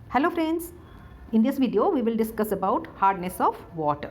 Hello friends, in this video we will discuss about hardness of water.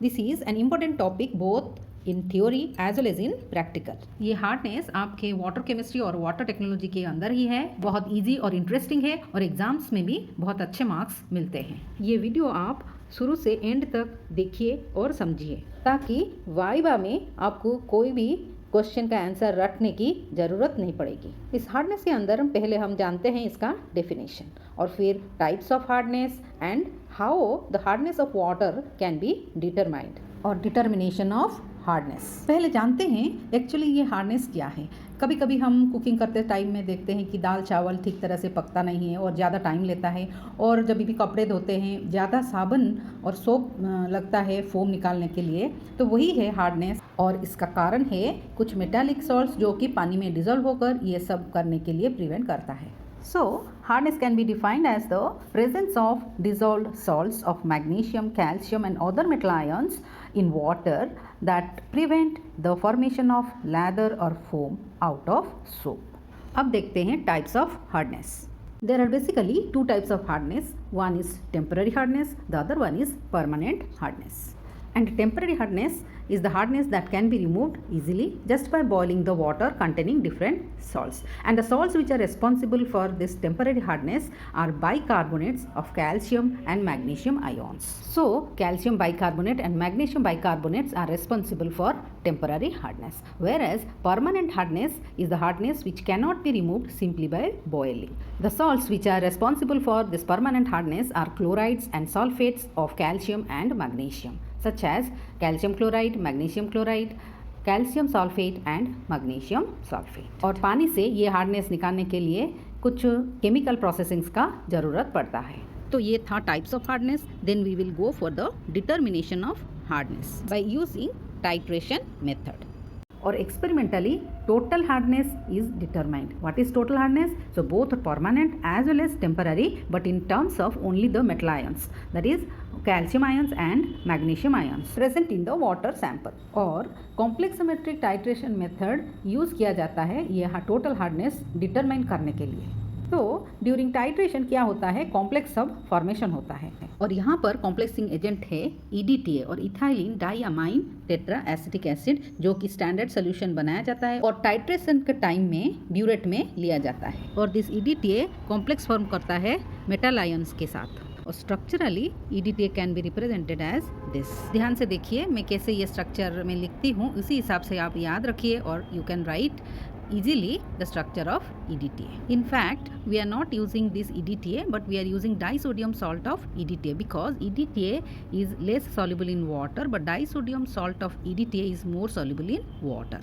This is an important topic both in theory as well as in practical. ये hardness आपके water chemistry और water technology के अंदर ही है, बहुत easy और interesting है और एग्जाम्स में भी बहुत अच्छे मार्क्स मिलते हैं। ये वीडियो आप शुरू से एंड तक देखिए और समझिए ताकि वाइवा में आपको कोई भी क्वेश्चन का आंसर रटने की ज़रूरत नहीं पड़ेगी। इस हार्डनेस के अंदर पहले हम जानते हैं इसका डेफिनेशन और फिर types of hardness and how the hardness of water can be determined और डिटर्मिनेशन ऑफ हार्डनेस। पहले जानते हैं एक्चुअली ये हार्डनेस क्या है। कभी कभी हम कुकिंग करते टाइम में देखते हैं कि दाल चावल ठीक तरह से पकता नहीं है और ज़्यादा टाइम लेता है, और जब भी कपड़े धोते हैं ज़्यादा साबुन और सोप लगता है फोम निकालने के लिए, तो वही है हार्डनेस। और इसका कारण है कुछ मेटालिक सॉल्ट्स जो कि पानी में डिजोल्व होकर ये सब करने के लिए प्रिवेंट करता है। So, hardness can be defined as the presence of dissolved salts of magnesium, calcium and other metal ions in water that prevent the formation of lather or foam out of soap. अब देखते हैं types of hardness. There are basically two types of hardness. One is temporary hardness, the other one is permanent hardness. And temporary hardness is the hardness that can be removed easily just by boiling the water containing different salts. And the salts which are responsible for this temporary hardness are bicarbonates of calcium and magnesium ions. So, calcium bicarbonate and magnesium bicarbonates are responsible for temporary hardness, whereas permanent hardness is the hardness which cannot be removed simply by boiling. The salts which are responsible for this permanent hardness are chlorides and sulfates of calcium and magnesium, such as calcium chloride, magnesium chloride, calcium sulphate and magnesium sulphate. और पानी से ये hardness निकालने के लिए कुछ chemical processings का ज़रूरत पड़ता है। तो ये था types of hardness. Then we will go for the determination of hardness by using titration method. और experimentally total hardness is determined. What is total hardness? So both permanent as well as temporary, but in terms of only the metal ions, that is calcium ions and magnesium ions present in the water sample. और complexometric titration method use किया जाता है यह total hardness determine करने के लिए। तो during titration क्या होता है, कॉम्प्लेक्स सब फॉर्मेशन होता है और यहाँ पर कॉम्प्लेक्सिंग एजेंट है EDTA और ethylene diamine tetra acetic acid, जो कि स्टैंडर्ड सोल्यूशन बनाया जाता है और टाइट्रेशन के टाइम में ब्यूरेट में लिया जाता है। और दिस EDTA कॉम्प्लेक्स फॉर्म करता है मेटल आयंस के साथ और structurally EDTA can be represented as this. ध्यान से देखिए मैं कैसे ये स्ट्रक्चर में लिखती हूँ, उसी हिसाब से आप याद रखिए और you can write easily the structure of EDTA. In fact, we are not using this EDTA, but we are using disodium salt of EDTA because EDTA is less soluble in water, but disodium salt of EDTA is more soluble in water.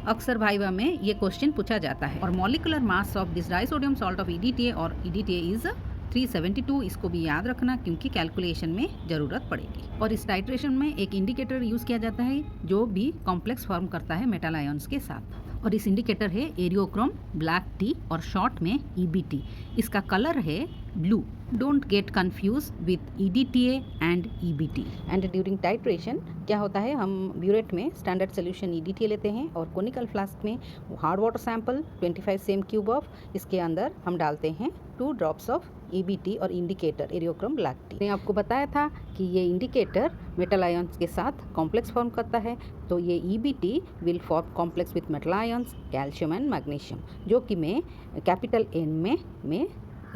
अक्सर भाइवा में ये question पूछा जाता है। और molecular mass of this disodium salt of EDTA और EDTA is 372। इसको भी याद रखना क्योंकि कैलकुलेशन में ज़रूरत पड़ेगी। और इस टाइट्रेशन में एक इंडिकेटर यूज़ किया जाता है जो भी कॉम्प्लेक्स फॉर्म करता है मेटल आयंस के साथ, और इस इंडिकेटर है एरियोक्रोम ब्लैक टी और शॉर्ट में EBT। इसका कलर है blue. Don't get confuse with EDTA and EBT। And during titration क्या होता है, हम ब्यूरेट में स्टैंडर्ड सोल्यूशन EDTA लेते हैं और कोनिकल फ्लास्क में hard water sample 25 same cube of, इसके अंदर हम डालते हैं 2 ड्रॉप्स ऑफ EBT और इंडिकेटर एरियोक्रोम ब्लैक टी। मैंने आपको बताया था कि ये इंडिकेटर मेटल आयंस के साथ कॉम्प्लेक्स फॉर्म करता है, तो ये EBT will form complex with metal ions calcium and magnesium, जो कि मैं कैपिटल N में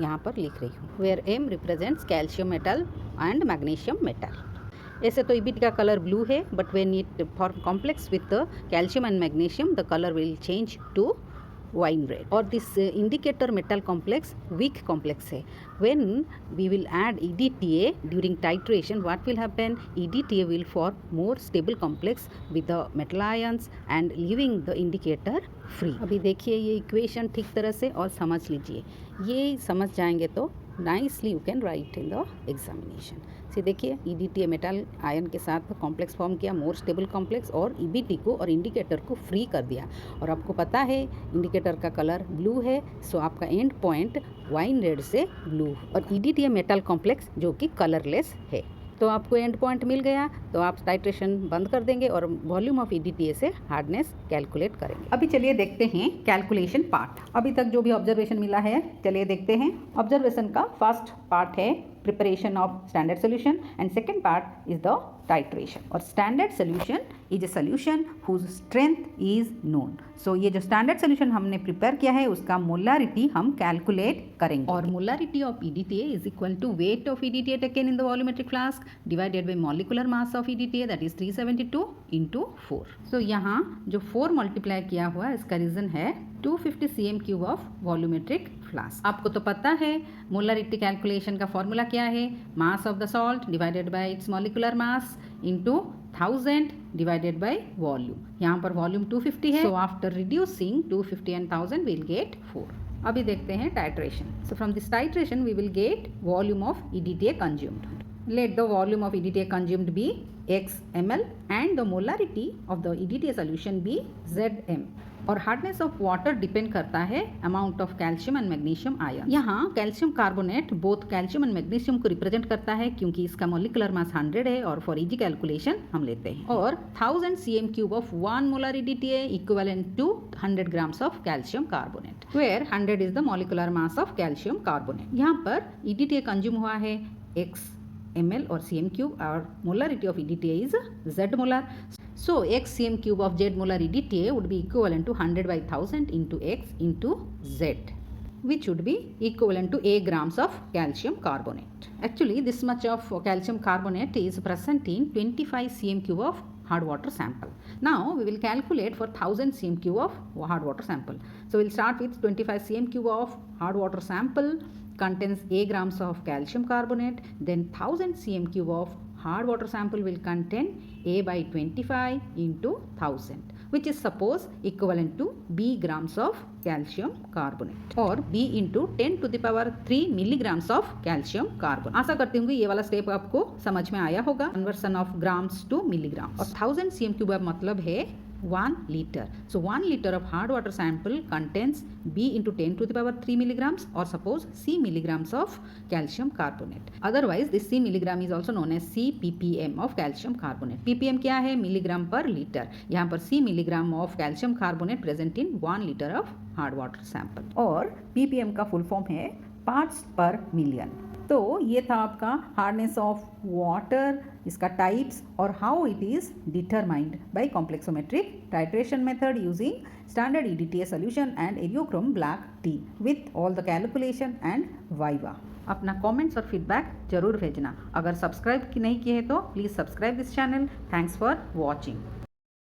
यहाँ पर लिख रही हूँ, where M represents calcium metal and magnesium metal. ऐसे तो EBT का कलर ब्लू है, but when it form complex with calcium and magnesium the colour will change to wine red। और this indicator metal complex weak complex है। when we will add EDTA during titration, what will happen, EDTA will form more stable complex with the metal ions and leaving the indicator free। अभी देखिए ये equation ठीक तरह से और समझ लीजिए, ये समझ जाएंगे तो nicely you can write in the examination. से देखिए EDTA मेटल आयन के साथ कॉम्प्लेक्स फॉर्म किया, मोर स्टेबल कॉम्प्लेक्स, और EBT को और इंडिकेटर को फ्री कर दिया। और आपको पता है इंडिकेटर का कलर ब्लू है, सो आपका एंड पॉइंट वाइन रेड से ब्लू, और EDTA मेटल कॉम्प्लेक्स जो कि कलरलेस है। तो आपको एंड पॉइंट मिल गया, तो आप टाइट्रेशन बंद कर देंगे और वॉल्यूम ऑफ EDTA से हार्डनेस कैलकुलेट करेंगे। अभी चलिए देखते हैं कैलकुलेशन पार्ट। अभी तक जो भी ऑब्जर्वेशन मिला है चलिए देखते हैं। ऑब्जर्वेशन का फर्स्ट पार्ट है preparation of standard solution and second part is the titration। और standard solution is a solution whose strength is known। so ये जो standard solution हमने prepare किया है उसका molarity हम calculate करेंगे। और molarity of EDTA is equal to weight of EDTA taken in the volumetric flask divided by molecular mass of EDTA, that is 372 into 4। so यहाँ जो 4 मल्टीप्लाई किया हुआ है इसका रीजन है 250 cm³ ऑफ वॉल्यूमेट्रिक फ्लास्क। आपको तो पता है मोलरिटी कैलकुलेशन का फॉर्मूला क्या है, mass of the salt divided by its molecular mass into 1000 divided by volume. यहाँ पर वॉल्यूम 250 है, so after reducing 250 and 1000 will get 4। अभी देखते हैं titration. So from this titration we will get volume of EDTA consumed. Let the volume of EDTA consumed be x ml and the molarity of the EDTA solution be Zm। और hardness of water depend करता है amount of calcium and magnesium ion. यहाँ calcium carbonate both calcium and magnesium को represent करता है क्योंकि इसका molecular mass 100 है और फॉर इजी कैलकुलेशन हम लेते हैं। और 1000 cm³ of 1 molar EDTA equivalent to 100 grams of calcium carbonate, where 100 is the molecular mass of calcium carbonate. यहाँ पर EDTA कंज्यूम हुआ है x ml और cm³ और molarity of EDTA is Z molar। So x cm³ of Z molar EDTA would be equivalent to 100 by 1000 into x into Z, which would be equivalent to A grams of calcium carbonate. Actually this much of calcium carbonate is present in 25 cm³ of hard water sample. Now we will calculate for 1000 cm³ of hard water sample. So we will start with 25 cm³ of hard water sample contains A grams of calcium carbonate, then 1000 cm³ of hard water sample will contain A by 25 into 1000, which is suppose equivalent to B grams of calcium carbonate or B into 10 to the power 3 milligrams of calcium carbonate। आशा करती हूँ ये वाला step आपको समझ में आया होगा, conversion of grams to milligram. और 1000 cm³ मतलब है 1 liter। So 1 liter of hard water sample contains B into 10 to the power 3 milligrams or suppose C milligrams of calcium carbonate। Otherwise this C milligram is also known as C ppm of calcium carbonate। ppm क्या है, milligram पर litre. यहाँ पर C milligram of calcium carbonate present in 1 liter of hard water sample। और ppm का full form है parts per million. तो ये था आपका हार्डनेस ऑफ वाटर, इसका टाइप्स और how it is determined by complexometric titration method using standard EDTA solution and eriochrome black T with all the calculation and viva. अपना comments और feedback जरूर भेजना। अगर सब्सक्राइब नहीं किए हैं तो please subscribe this channel. Thanks for watching.